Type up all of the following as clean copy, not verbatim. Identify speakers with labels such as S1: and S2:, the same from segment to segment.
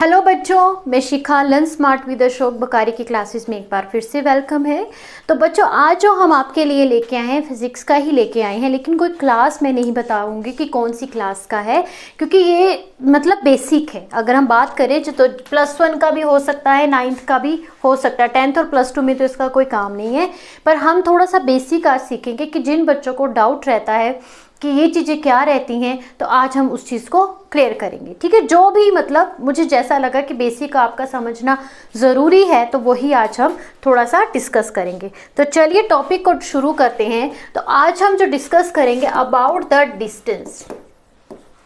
S1: Hello बच्चों, मैं शिखा learn smart with Ashok बकारी की क्लासेस में एक बार फिर से वेलकम है। तो बच्चों, आज जो हम आपके लिए लेके आए हैं फिजिक्स का ही लेके आए हैं, लेकिन कोई क्लास मैं नहीं बताऊंगी कि कौन सी क्लास का है, क्योंकि ये मतलब बेसिक है। अगर हम बात करें तो +1 का भी हो सकता है, 9th का भी हो सकता है, 10th और +2 में तो इसका कोई काम नहीं है। पर हम थोड़ा सा बेसिक आज सीखेंगे कि जिन बच्चों को डाउट रहता है कि ये चीज़ें क्या रहती हैं, तो आज हम उस चीज़ को क्लियर करेंगे। ठीक है, जो भी मतलब मुझे जैसा लगा कि बेसिक आपका समझना ज़रूरी है, तो वही आज हम थोड़ा सा डिस्कस करेंगे। तो चलिए टॉपिक को शुरू करते हैं। तो आज हम जो डिस्कस करेंगे अबाउट द डिस्टेंस।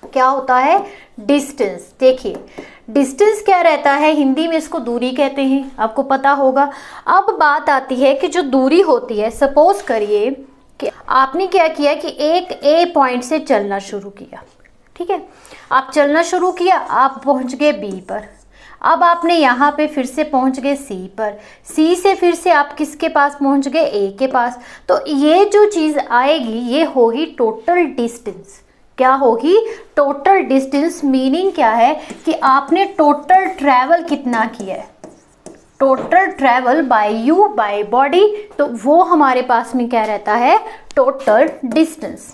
S1: क्या होता है डिस्टेंस? देखिए, डिस्टेंस क्या रहता है, हिंदी में इसको दूरी कहते हैं, आपको पता होगा। अब बात आती है कि जो दूरी होती है, सपोज करिए कि आपने क्या किया कि एक ए पॉइंट से चलना शुरू किया। ठीक है, आप चलना शुरू किया, आप पहुंच गए बी पर। अब आपने यहाँ पे फिर से पहुंच गए सी पर, सी से फिर से आप किसके पास पहुंच गए? ए के पास। तो ये जो चीज़ आएगी ये होगी टोटल डिस्टेंस। क्या होगी? Total distance. मीनिंग क्या है कि आपने टोटल ट्रैवल कितना किया है, total travel by you by body, तो वो हमारे पास में क्या रहता है? Total distance.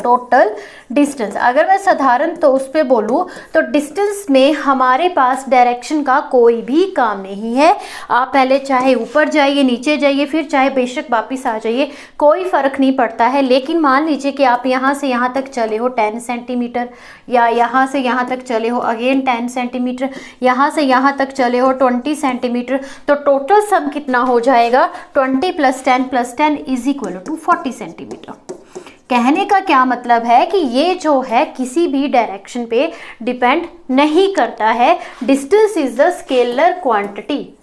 S1: Total distance. अगर मैं साधारण तो उस पर बोलूँ तो डिस्टेंस में हमारे पास डायरेक्शन का कोई भी काम नहीं है। आप पहले चाहे ऊपर जाइए, नीचे जाइए, फिर चाहे बेशक वापस आ जाइए, कोई फ़र्क नहीं पड़ता है। लेकिन मान लीजिए कि आप यहाँ से यहाँ तक चले हो 10 सेंटीमीटर, या यहाँ से यहाँ तक चले हो अगेन 10 सेंटीमीटर, यहाँ से यहाँ तक चले हो 20 सेंटीमीटर, तो टोटल सम कितना हो जाएगा? 20 + 10 + 10 = 40 सेंटीमीटर। कहने का क्या मतलब है कि ये जो है किसी भी डायरेक्शन पे डिपेंड नहीं करता है। Distance is the scalar quantity.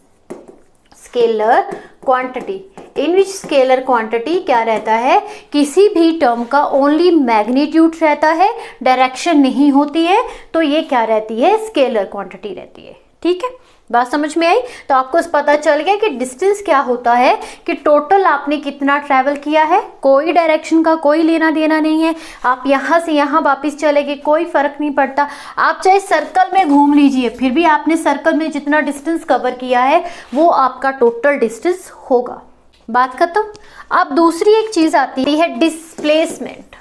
S1: Scalar quantity in which scalar quantity क्या रहता है? किसी भी टर्म का ओनली मैग्नीट्यूड रहता है, डायरेक्शन नहीं होती है, तो ये क्या रहती है? स्केलर क्वांटिटी रहती है। ठीक है, बात समझ में आई? तो आपको पता चल गया कि डिस्टेंस क्या होता है, कि टोटल आपने कितना ट्रैवल किया है, कोई डायरेक्शन का कोई लेना देना नहीं है। आप यहाँ से यहाँ वापस चले गए, कोई फर्क नहीं पड़ता। आप चाहे सर्कल में घूम लीजिए, फिर भी आपने सर्कल में जितना डिस्टेंस कवर किया है वो आपका टोटल डिस्टेंस होगा। बात खत्म। अब दूसरी एक चीज आती है डिस्प्लेसमेंट।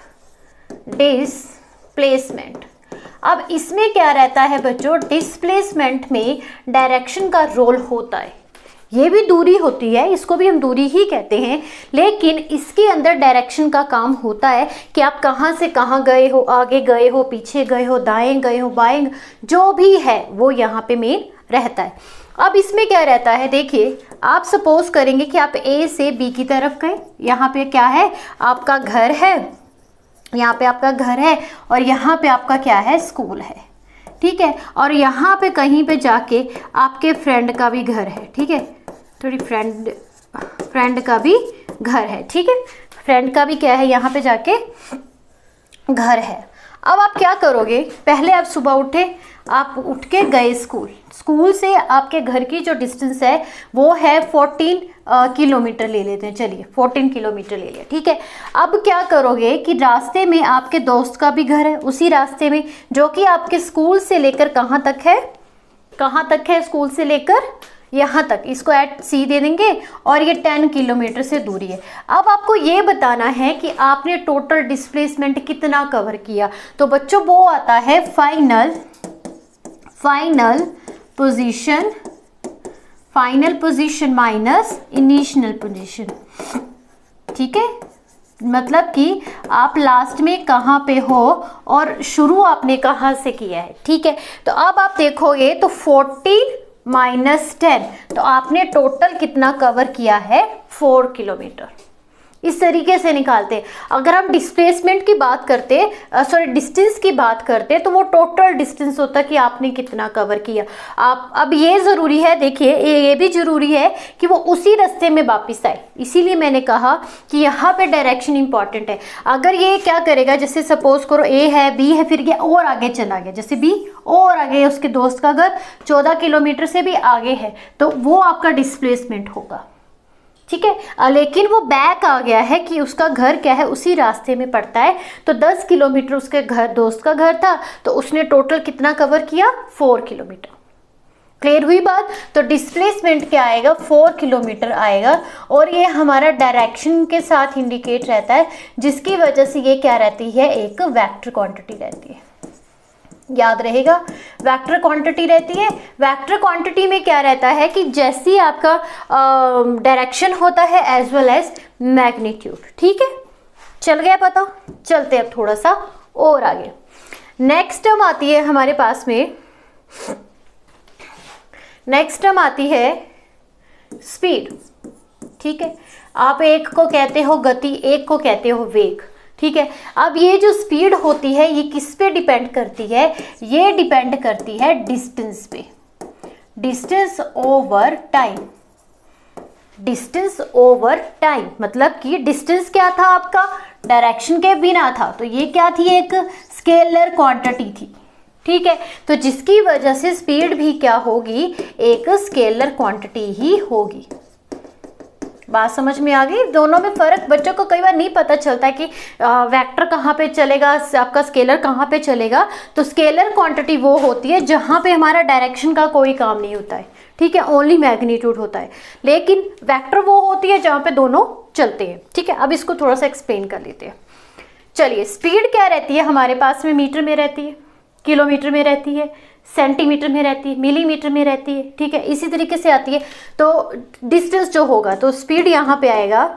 S1: डिस्प्लेसमेंट। अब इसमें क्या रहता है बच्चों? डिस्प्लेसमेंट में डायरेक्शन का रोल होता है। ये भी दूरी होती है, इसको भी हम दूरी ही कहते हैं, लेकिन इसके अंदर डायरेक्शन का काम होता है कि आप कहाँ से कहाँ गए हो, आगे गए हो, पीछे गए हो, दाएं गए हो, बाएं, जो भी है वो यहाँ पे मेन रहता है। अब इसमें क्या रहता है, देखिए, आप सपोज करेंगे कि आप ए से बी की तरफ गए। यहाँ पे क्या है? आपका घर है, यहाँ पे आपका घर है, और यहाँ पे आपका क्या है? स्कूल है। ठीक है, और यहाँ पे कहीं पे जाके आपके फ्रेंड का भी घर है। ठीक है, थोड़ी फ्रेंड का भी घर है। ठीक है, फ्रेंड का भी क्या है? यहाँ पे जाके घर है। अब आप क्या करोगे? पहले आप सुबह उठे, आप उठ के गए स्कूल। स्कूल से आपके घर की जो डिस्टेंस है वो है 14 किलोमीटर ले लेते हैं। चलिए 14 किलोमीटर ले लिया। ठीक है, अब क्या करोगे कि रास्ते में आपके दोस्त का भी घर है, उसी रास्ते में, जो कि आपके स्कूल से लेकर कहाँ तक है? कहाँ तक है? स्कूल से लेकर यहाँ तक। इसको @C दे देंगे, और ये 10 किलोमीटर से दूरी है। अब आपको ये बताना है कि आपने टोटल डिस्प्लेसमेंट कितना कवर किया। तो बच्चों वो आता है final position minus initial position. ठीक है, मतलब कि आप लास्ट में कहाँ पे हो और शुरू आपने कहाँ से किया है। ठीक है, तो अब आप देखोगे तो 14 - 10, तो आपने टोटल कितना कवर किया है? 4 किलोमीटर। इस तरीके से निकालते हैं। अगर हम डिस्प्लेसमेंट की बात करते, डिस्टेंस की बात करते, तो वो टोटल डिस्टेंस होता कि आपने कितना कवर किया। आप अब ये ज़रूरी है, देखिए ये भी ज़रूरी है कि वो उसी रास्ते में वापस आए। इसीलिए मैंने कहा कि यहाँ पे डायरेक्शन इंपॉर्टेंट है। अगर ये क्या करेगा, जैसे सपोज करो ए है, बी है, फिर ये और आगे चला गया, जैसे बी और आगे उसके दोस्त का घर 14 किलोमीटर से भी आगे है, तो वो आपका डिस्प्लेसमेंट होगा। ठीक है। लेकिन वो बैक आ गया है कि उसका घर क्या है, उसी रास्ते में पड़ता है। तो 10 किलोमीटर उसके घर दोस्त का घर था, तो उसने टोटल कितना कवर किया, 4 किलोमीटर। क्लियर हुई बात। तो डिस्प्लेसमेंट क्या आएगा, 4 किलोमीटर आएगा। और ये हमारा डायरेक्शन के साथ इंडिकेट रहता है, जिसकी वजह से ये क्या रहती है, एक वेक्टर क्वांटिटी रहती है। याद रहेगा, वेक्टर क्वांटिटी रहती है। वेक्टर क्वांटिटी में क्या रहता है कि जैसी आपका डायरेक्शन होता है एज वेल एज मैग्नीट्यूड। ठीक है, चल गया पता। चलते अब थोड़ा सा और आगे। नेक्स्ट टर्म आती है हमारे पास में, नेक्स्ट टर्म आती है स्पीड। ठीक है, आप एक को कहते हो गति, एक को कहते हो वेग। ठीक है, अब ये जो स्पीड होती है ये किस पे डिपेंड करती है, ये डिपेंड करती है डिस्टेंस पे, distance over time. Distance over time मतलब कि डिस्टेंस क्या था आपका, डायरेक्शन के बिना था, तो ये क्या थी, एक स्केलर क्वांटिटी थी। ठीक है, तो जिसकी वजह से स्पीड भी क्या होगी, एक स्केलर क्वांटिटी ही होगी। बात समझ में आ गई। दोनों में फर्क बच्चों को कई बार नहीं पता चलता कि वेक्टर कहाँ पे चलेगा, आपका स्केलर कहाँ पे चलेगा। तो स्केलर क्वांटिटी वो होती है जहाँ पे हमारा डायरेक्शन का कोई काम नहीं होता है। ठीक है, ओनली मैग्नीट्यूड होता है। लेकिन वेक्टर वो होती है जहाँ पे दोनों चलते हैं। ठीक है, अब इसको थोड़ा सा एक्सप्लेन कर लेते हैं। चलिए, स्पीड क्या रहती है हमारे पास में, मीटर में रहती है, किलोमीटर में रहती है, सेंटीमीटर में रहती है, मिलीमीटर में रहती है। ठीक है, इसी तरीके से आती है। तो डिस्टेंस जो होगा, तो स्पीड यहाँ पे आएगा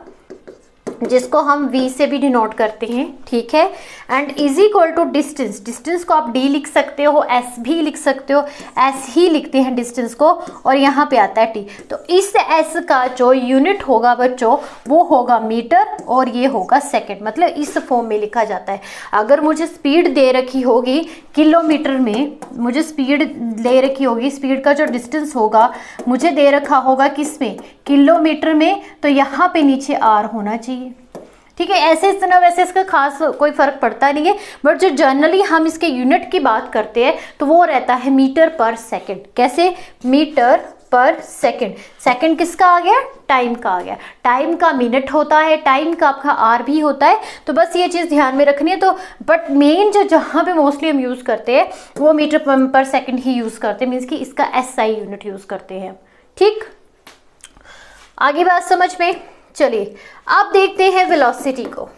S1: जिसको हम v से भी डिनोट करते हैं। ठीक है, and is equal to distance. Distance को आप d लिख सकते हो, s भी लिख सकते हो, s ही लिखते हैं डिस्टेंस को, और यहाँ पे आता है t। तो इस s का जो यूनिट होगा बच्चों, वो होगा मीटर और ये होगा सेकंड, मतलब इस फॉर्म में लिखा जाता है। अगर मुझे स्पीड दे रखी होगी किलोमीटर में, मुझे स्पीड दे रखी होगी, स्पीड का जो डिस्टेंस होगा मुझे दे रखा होगा किस में, किलोमीटर में, तो यहाँ पे नीचे r होना चाहिए। ठीक है, ऐसे इतना वैसे इसका खास कोई फर्क पड़ता नहीं है, बट जो जनरली हम इसके यूनिट की बात करते हैं तो वो रहता है मीटर पर सेकंड। कैसे, मीटर पर सेकंड। सेकंड किसका आ गया, टाइम का आ गया। टाइम का मिनट होता है, टाइम का आपका आर भी होता है। तो बस ये चीज़ ध्यान में रखनी है। तो बट मेन जो जहाँ पे मोस्टली हम यूज़ करते हैं वो मीटर पर सेकंड ही यूज़ करते हैं, मीन्स कि इसका SI यूनिट यूज़ करते हैं। ठीक, आगे बात समझ में। चलिए अब देखते हैं वेलोसिटी को,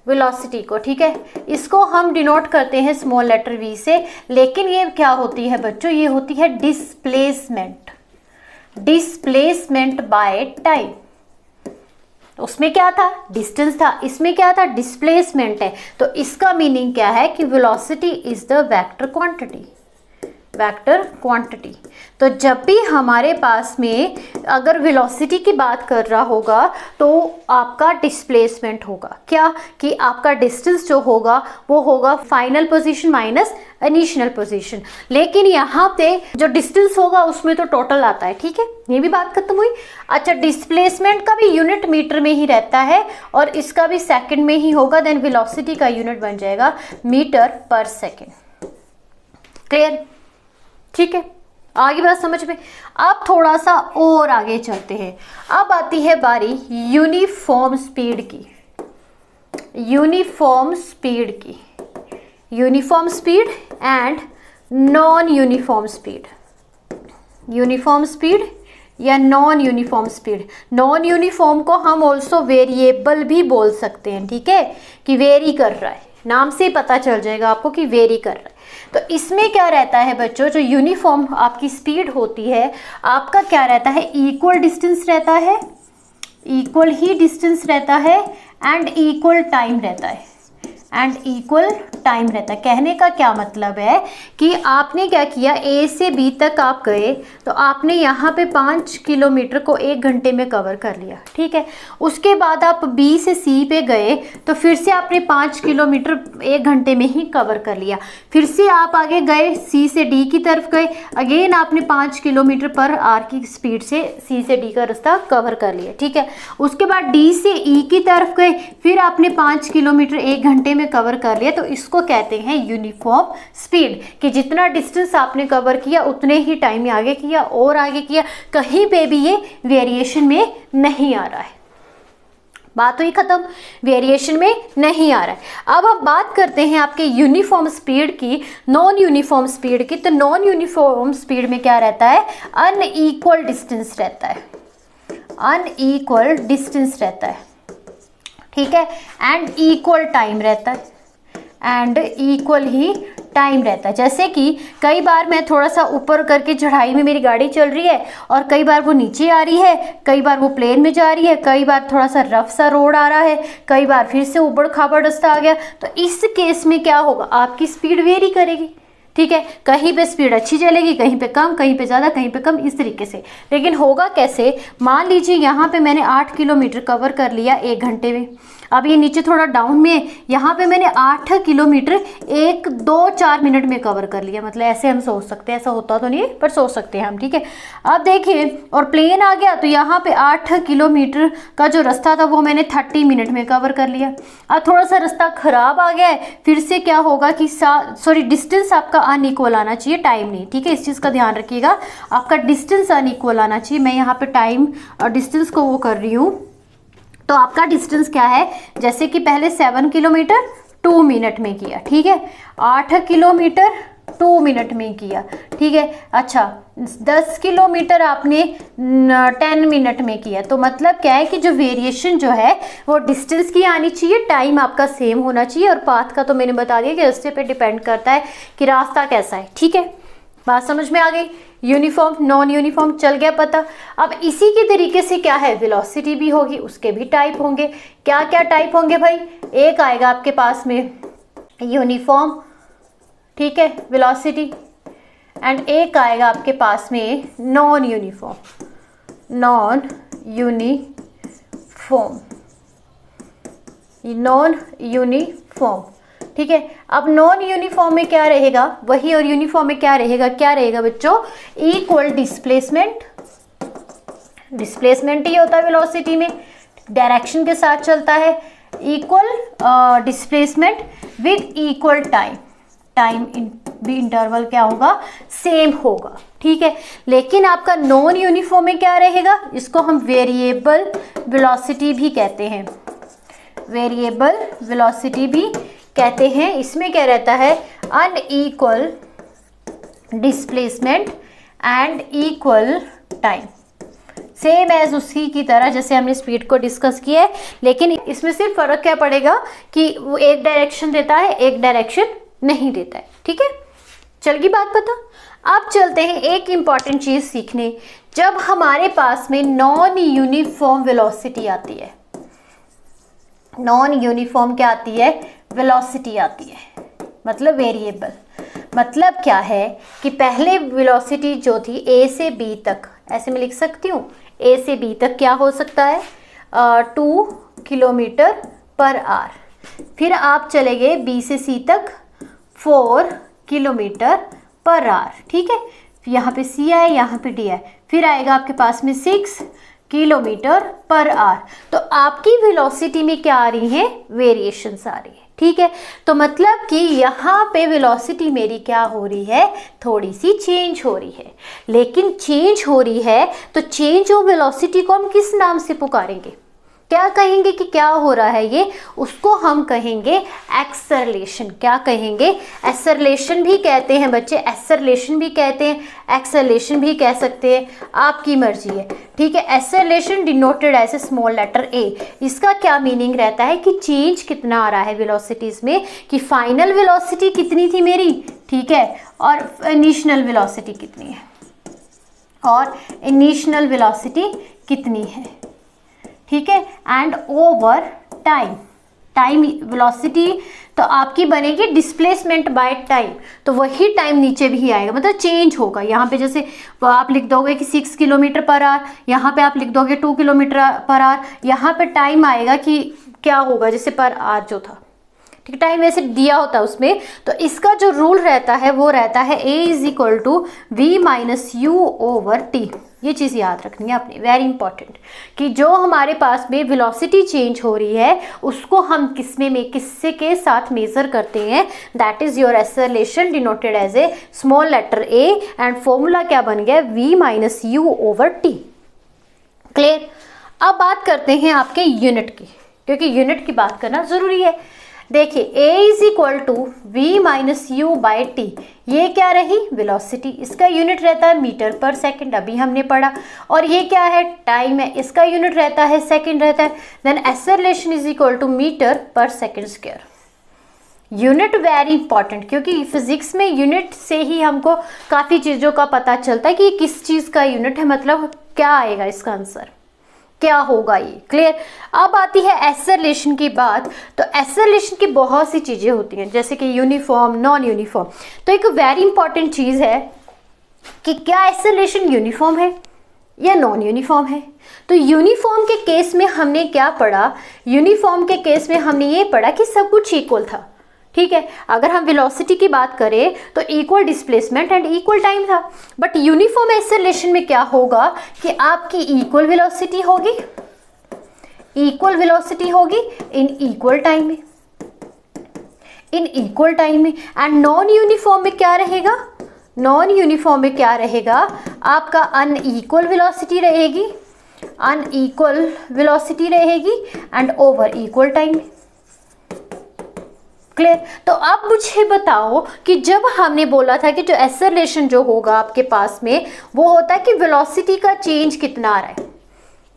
S1: वेलोसिटी को। ठीक है, इसको हम डिनोट करते हैं स्मॉल लेटर v से, लेकिन ये क्या होती है बच्चों, ये होती है डिस्प्लेसमेंट, डिस्प्लेसमेंट बाय टाइम। तो उसमें क्या था, डिस्टेंस था, इसमें क्या था, डिस्प्लेसमेंट है। तो इसका मीनिंग क्या है कि velocity is the vector quantity, vector quantity. तो जब भी हमारे पास में अगर वेलोसिटी की बात कर रहा होगा तो आपका डिस्प्लेसमेंट होगा क्या, कि आपका डिस्टेंस जो होगा वो होगा final position minus initial position. लेकिन यहाँ पे जो डिस्टेंस होगा उसमें तो टोटल आता है। ठीक है, ये भी बात खत्म हुई। अच्छा, डिस्प्लेसमेंट का भी यूनिट मीटर में ही रहता है और इसका भी सेकंड में ही होगा, देन वेलोसिटी का यूनिट बन जाएगा मीटर पर सेकंड। क्लियर, ठीक है, आगे बात समझ में। अब थोड़ा सा और आगे चलते हैं। अब आती है बारी यूनिफॉर्म स्पीड की, यूनिफॉर्म स्पीड की, uniform speed and non uniform speed, uniform speed या non uniform speed. Non uniform को हम ऑल्सो वेरिएबल भी बोल सकते हैं। ठीक है, कि वेरी कर रहा है, नाम से पता चल जाएगा आपको कि वेरी कर रहा है। तो इसमें क्या रहता है बच्चों, जो यूनिफॉर्म आपकी स्पीड होती है, आपका क्या रहता है, इक्वल डिस्टेंस रहता है, इक्वल ही डिस्टेंस रहता है एंड इक्वल टाइम रहता है, एंड इक्वल टाइम रहता है। कहने का क्या मतलब है कि आपने क्या किया, A से B तक आप गए तो आपने यहाँ पे 5 किलोमीटर को 1 घंटे में कवर कर लिया। ठीक है, उसके बाद आप B से C पे गए तो फिर से आपने 5 किलोमीटर 1 घंटे में ही कवर कर लिया। फिर से आप आगे गए, C से D की तरफ गए, अगेन आपने 5 किलोमीटर पर आवर की स्पीड से C से D का रास्ता कवर कर लिया। ठीक है, उसके बाद D से E की तरफ गए, फिर आपने 5 किलोमीटर 1 घंटे में में कवर कर लिया, तो इसको कहते हैं यूनिफॉर्म स्पीड, कि जितना डिस्टेंस आपने कवर किया उतने ही टाइम में आगे किया और आगे किया, कहीं पे भी ये वेरिएशन में नहीं आ रहा है। बात हुई खत्म, वेरिएशन में नहीं आ रहा है। अब हम बात करते हैं आपके यूनिफॉर्म स्पीड की, नॉन यूनिफॉर्म स्पीड की। तो नॉन यूनिफॉर्म स्पीड में क्या रहता है, अनइक्वल डिस्टेंस रहता है, अनइक्वल डिस्टेंस रहता है, ठीक है, एंड इक्वल टाइम रहता है, एंड इक्वल ही टाइम रहता है। जैसे कि कई बार मैं थोड़ा सा ऊपर करके चढ़ाई में मेरी गाड़ी चल रही है और कई बार वो नीचे आ रही है, कई बार वो प्लेन में जा रही है, कई बार थोड़ा सा रफ सा रोड आ रहा है, कई बार फिर से ऊबड़ खाबड़ रास्ता आ गया। तो इस केस में क्या होगा, आपकी स्पीड वेरी करेगी, ठीक है, कहीं पे स्पीड अच्छी चलेगी, कहीं पे कम, कहीं पे ज़्यादा, कहीं पे कम, इस तरीके से। लेकिन होगा कैसे, मान लीजिए यहाँ पे मैंने 8 किलोमीटर कवर कर लिया 1 घंटे में, अब ये नीचे थोड़ा डाउन में, यहाँ पे मैंने 8 किलोमीटर 1, 2, 4 मिनट में कवर कर लिया। मतलब ऐसे हम सोच सकते हैं, ऐसा होता तो नहीं है पर सोच सकते हैं हम, ठीक है। अब देखिए, और प्लेन आ गया तो यहाँ पे 8 किलोमीटर का जो रास्ता था वो मैंने 30 मिनट में कवर कर लिया। अब थोड़ा सा रास्ता खराब आ गया है, फिर से क्या होगा कि डिस्टेंस आपका अनइक्वल आना चाहिए, टाइम नहीं, ठीक है, इस चीज़ का ध्यान रखिएगा, आपका डिस्टेंस अनइक्वल आना चाहिए। मैं यहाँ पे टाइम और डिस्टेंस को वो कर रही हूँ, तो आपका डिस्टेंस क्या है, जैसे कि पहले 7 किलोमीटर 2 मिनट में किया, ठीक है, 8 किलोमीटर 2 मिनट में किया, ठीक है, अच्छा 10 किलोमीटर आपने 10 मिनट में किया। तो मतलब क्या है कि जो वेरिएशन जो है वो डिस्टेंस की आनी चाहिए, टाइम आपका सेम होना चाहिए, और पाथ का तो मैंने बता दिया कि रास्ते पे डिपेंड करता है कि रास्ता कैसा है, ठीक है, बात समझ में आ गई। यूनिफॉर्म नॉन यूनिफॉर्म चल गया पता। अब इसी के तरीके से क्या है, वेलोसिटी भी होगी, उसके भी टाइप होंगे। क्या क्या टाइप होंगे भाई, एक आएगा आपके पास में यूनिफॉर्म, ठीक है, वेलोसिटी, एंड एक आएगा आपके पास में non uniform, non uniform, non uniform, ठीक है। अब नॉन यूनिफॉर्म में क्या रहेगा वही, और यूनिफॉर्म में क्या रहेगा बच्चों, इक्वल डिस्प्लेसमेंट, डिस्प्लेसमेंट ही होता है वेलोसिटी में, डायरेक्शन के साथ चलता है, equal displacement with equal time, time भी इंटरवल क्या होगा, सेम होगा, ठीक है। लेकिन आपका नॉन यूनिफॉर्म में क्या रहेगा, इसको हम वेरिएबल वेलोसिटी भी कहते हैं, वेरिएबल वेलोसिटी भी कहते हैं। इसमें क्या रहता है, unequal displacement and equal time, same as उसी की तरह जैसे हमने स्पीड को डिस्कस किया है, लेकिन इसमें सिर्फ फर्क क्या पड़ेगा कि वो एक डायरेक्शन देता है, एक डायरेक्शन नहीं देता है, ठीक है। चल गई बात पता। अब चलते हैं एक इंपॉर्टेंट चीज सीखने, जब हमारे पास में नॉन यूनिफॉर्म वेलोसिटी आती है, नॉन यूनिफॉर्म क्या आती है, वेलोसिटी आती है, मतलब वेरिएबल। मतलब क्या है कि पहले वेलोसिटी जो थी ए से बी तक, ऐसे मैं लिख सकती हूँ, ए से बी तक क्या हो सकता है 2 किलोमीटर पर आवर, फिर आप चले गए बी से सी तक 4 किलोमीटर पर आवर, ठीक है। यहाँ पे सी आए, यहाँ पे डी आए, फिर आएगा आपके पास में 6 किलोमीटर पर आवर। तो आपकी वेलोसिटी में क्या आ रही है, वेरिएशंस आ रही है, ठीक है। तो मतलब कि यहाँ पे वेलोसिटी मेरी क्या हो रही है, थोड़ी सी चेंज हो रही है। लेकिन चेंज हो रही है तो चेंज ऑफ वेलोसिटी को हम किस नाम से पुकारेंगे, क्या कहेंगे कि क्या हो रहा है ये, उसको हम कहेंगे एक्सेलरेशन। क्या कहेंगे, एक्सेलरेशन भी कहते हैं बच्चे, एक्सेलरेशन भी कहते हैं, एक्सेलरेशन भी कह सकते हैं, आपकी मर्जी है, ठीक है। Acceleration denoted as a small letter a, इसका क्या मीनिंग रहता है कि चेंज कितना आ रहा है वेलोसिटीज में, कि फाइनल वेलोसिटी कितनी थी मेरी, ठीक है, और इनिशियल वेलोसिटी कितनी है, और इनिशियल वेलोसिटी कितनी है, ठीक है। And over time, time velocity तो आपकी बनेगी डिस्प्लेसमेंट बाय टाइम, तो वही टाइम नीचे भी आएगा, मतलब चेंज होगा। यहाँ पे जैसे आप लिख दोगे कि 6 किलोमीटर पर आवर, यहाँ पे आप लिख दोगे 2 किलोमीटर पर आवर, यहाँ पे टाइम आएगा कि क्या होगा, जैसे पर आवर जो था, ठीक, टाइम वैसे दिया होता है उसमें। तो इसका जो रूल रहता है वो रहता है a is equal to v minus u over t. ये चीज़ याद रखनी है आपने, वेरी इंपॉर्टेंट, कि जो हमारे पास में वेलोसिटी चेंज हो रही है उसको हम किससे के साथ मेजर करते हैं, that is your acceleration denoted as a small letter a and formula क्या बन गया, v minus u over t. Clear. अब बात करते हैं आपके यूनिट की, क्योंकि यूनिट की बात करना जरूरी है। देखिए a is equal to v minus u by t, ये क्या रही, वेलोसिटी, इसका यूनिट रहता है मीटर पर सेकंड, अभी हमने पढ़ा। और ये क्या है, टाइम है, इसका यूनिट रहता है सेकंड रहता है। Then acceleration is equal to metre per second square. Unit very important, क्योंकि फिजिक्स में यूनिट से ही हमको काफ़ी चीज़ों का पता चलता है कि किस चीज़ का यूनिट है, मतलब क्या आएगा इसका आंसर, क्या होगा ये। क्लियर। अब आती है एक्सेलरेशन की बात। तो एक्सेलरेशन की बहुत सी चीज़ें होती हैं, जैसे कि यूनिफॉर्म, नॉन यूनिफॉर्म। तो एक वेरी इंपॉर्टेंट चीज़ है कि क्या एक्सेलरेशन यूनिफॉर्म है या नॉन यूनिफॉर्म है। तो यूनिफॉर्म के केस में हमने क्या पढ़ा, यूनिफॉर्म के केस में हमने ये पढ़ा कि सब कुछ इक्वल था। ठीक है, अगर हम वेलोसिटी की बात करें तो equal displacement and equal time था। बट यूनिफॉर्म एक्सेलरेशन में क्या होगा कि आपकी इक्वल वेलोसिटी होगी, इक्वल वेलोसिटी होगी इन इक्वल टाइम में, इन इक्वल टाइम में। एंड नॉन यूनिफॉर्म में क्या रहेगा, नॉन यूनिफॉर्म में क्या रहेगा, आपका अनइक्वल वेलोसिटी रहेगी, अनइक्वल वेलोसिटी रहेगी and over equal time. Clear. तो अब मुझे बताओ कि जब हमने बोला था कि जो एक्सेलरेशन जो होगा आपके पास में वो होता है कि वेलोसिटी का चेंज कितना आ रहा है,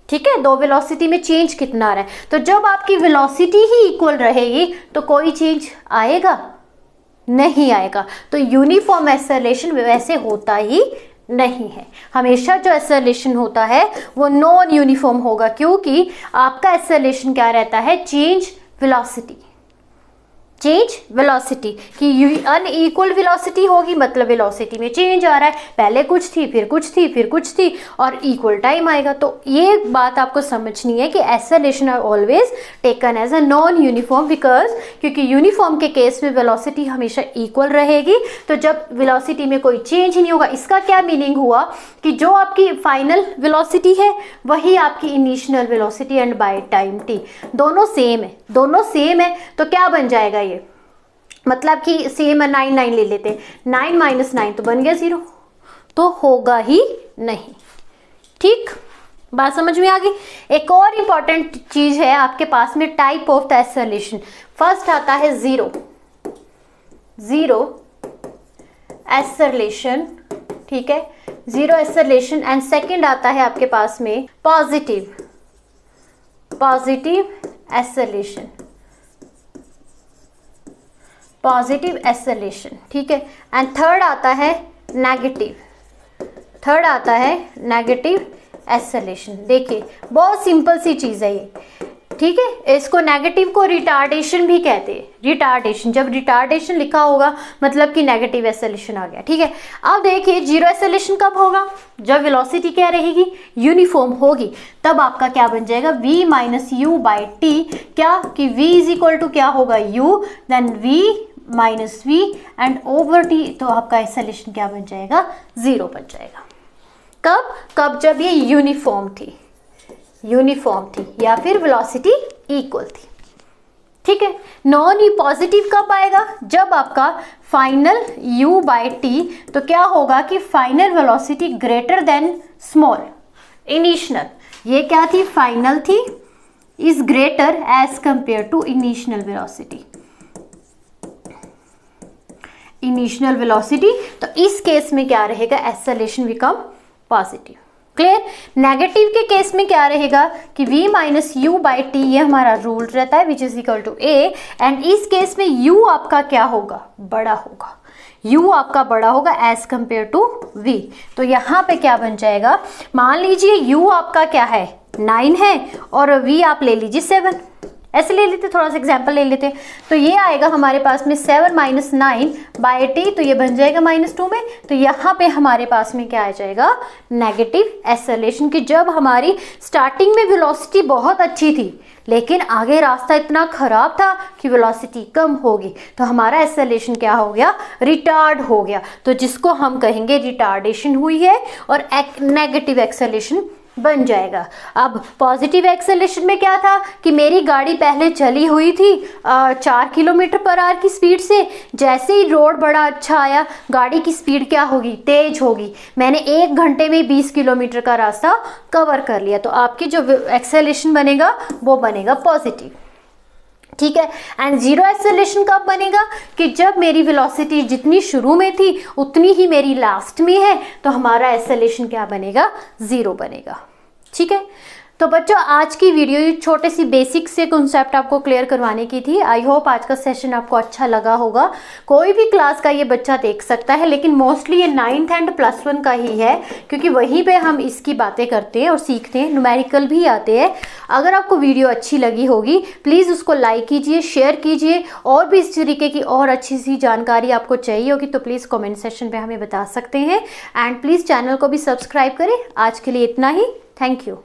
S1: ठीक है, दो वेलोसिटी में चेंज कितना आ रहा है। तो जब आपकी वेलोसिटी ही इक्वल रहेगी तो कोई चेंज आएगा नहीं आएगा। तो यूनिफॉर्म एक्सेलरेशन वैसे होता ही नहीं है, हमेशा जो एक्सेलरेशन होता है वो नॉन यूनिफॉर्म होगा, क्योंकि आपका एक्सेलरेशन क्या रहता है, चेंज वेलोसिटी, चेंज वेलोसिटी की अनइक्वल वेलोसिटी होगी, मतलब वेलोसिटी में चेंज आ रहा है, पहले कुछ थी फिर कुछ थी फिर कुछ थी और इक्वल टाइम आएगा। तो ये बात आपको समझनी है कि acceleration are always taken as a non uniform, because क्योंकि यूनिफॉर्म के केस में वेलोसिटी हमेशा इक्वल रहेगी। तो जब वेलोसिटी में कोई चेंज ही नहीं होगा, इसका क्या मीनिंग हुआ कि जो आपकी फाइनल वेलोसिटी है वही आपकी initial velocity and by time T दोनों सेम है, दोनों सेम है। तो क्या बन जाएगा ये, मतलब कि सेम 9 9 ले लेते हैं, 9 माइनस 9 तो बन गया 0, तो होगा ही नहीं। ठीक, बात समझ में आ गई। एक और इंपॉर्टेंट चीज है आपके पास में, type of the acceleration. First आता है जीरो, जीरो एक्सेलरेशन, ठीक है, जीरो एक्सेलरेशन। एंड सेकंड आता है आपके पास में positive, positive acceleration, positive acceleration, ठीक है। एंड थर्ड आता है नेगेटिव, थर्ड आता है नेगेटिव एक्सेलरेशन। देखिए बहुत सिंपल सी चीज़ है ये, ठीक है। इसको नेगेटिव को रिटार्डेशन भी कहते हैं, रिटार्डेशन, जब रिटार्डेशन लिखा होगा मतलब कि नेगेटिव एक्सेलरेशन आ गया, ठीक है। अब देखिए जीरो एक्सेलरेशन कब होगा, जब वेलोसिटी क्या रहेगी, यूनिफॉर्म होगी, तब आपका क्या बन जाएगा, v minus u by t. क्या कि v इज इक्वल टू क्या होगा, u, then v minus v and over t, तो आपका एक्सेलरेशन क्या बन जाएगा, 0 बन जाएगा। कब कब जब ये यूनिफॉर्म थी, यूनिफॉर्म थी या फिर वेलोसिटी इक्वल थी, ठीक है। नॉन पॉजिटिव कब आएगा, जब आपका फाइनल u बाई टी, तो क्या होगा कि final velocity greater than small initial, ये क्या थी, फाइनल थी, is greater as compare to initial velocity, initial velocity. तो इस केस में क्या रहेगा, acceleration become positive. Clear. Negative के केस में क्या रहेगा कि v minus u by t, ये हमारा रूल रहता है which is equal to a, and इस केस में u आपका क्या होगा, बड़ा होगा, u आपका बड़ा होगा एज कंपेयर टू v। तो यहाँ पे क्या बन जाएगा, मान लीजिए u आपका क्या है 9 है और v आप ले लीजिए 7, ऐसे ले लेते, थोड़ा सा एग्जाम्पल ले लेते। तो ये आएगा हमारे पास में 7 - 9/t, तो ये बन जाएगा -2 में। तो यहाँ पे हमारे पास में क्या आ जाएगा, नेगेटिव एक्सेलरेशन की। जब हमारी स्टार्टिंग में वेलोसिटी बहुत अच्छी थी लेकिन आगे रास्ता इतना खराब था कि वेलोसिटी कम होगी, तो हमारा एक्सेलरेशन क्या हो गया, रिटार्ड हो गया। तो जिसको हम कहेंगे रिटार्डेशन हुई है और नेगेटिव एक्सेलरेशन बन जाएगा। अब पॉजिटिव एक्सेलरेशन में क्या था कि मेरी गाड़ी पहले चली हुई थी 4 km/h की स्पीड से, जैसे ही रोड बड़ा अच्छा आया गाड़ी की स्पीड क्या होगी, तेज होगी। मैंने 1 घंटे में 20 किलोमीटर का रास्ता कवर कर लिया, तो आपकी जो एक्सेलरेशन बनेगा वो बनेगा पॉजिटिव। ठीक है। एंड जीरो एक्सेलरेशन कब बनेगा कि जब मेरी वेलोसिटी जितनी शुरू में थी उतनी ही मेरी लास्ट में है, तो हमारा एक्सेलरेशन क्या बनेगा, 0 बनेगा। ठीक है। तो बच्चों आज की वीडियो छोटे सी बेसिक से कॉन्सेप्ट आपको क्लियर करवाने की थी। आई होप आज का सेशन आपको अच्छा लगा होगा। कोई भी क्लास का ये बच्चा देख सकता है, लेकिन मोस्टली ये 9th एंड +1 का ही है, क्योंकि वहीं पे हम इसकी बातें करते हैं और सीखते हैं, न्यूमेरिकल भी आते हैं। अगर आपको वीडियो अच्छी लगी होगी प्लीज़ उसको लाइक कीजिए, शेयर कीजिए, और भी इस तरीके की और अच्छी सी जानकारी आपको चाहिए होगी तो प्लीज़ कमेंट सेक्शन पे हमें बता सकते हैं। एंड प्लीज़ चैनल को भी सब्सक्राइब करें। आज के लिए इतना ही। Thank you.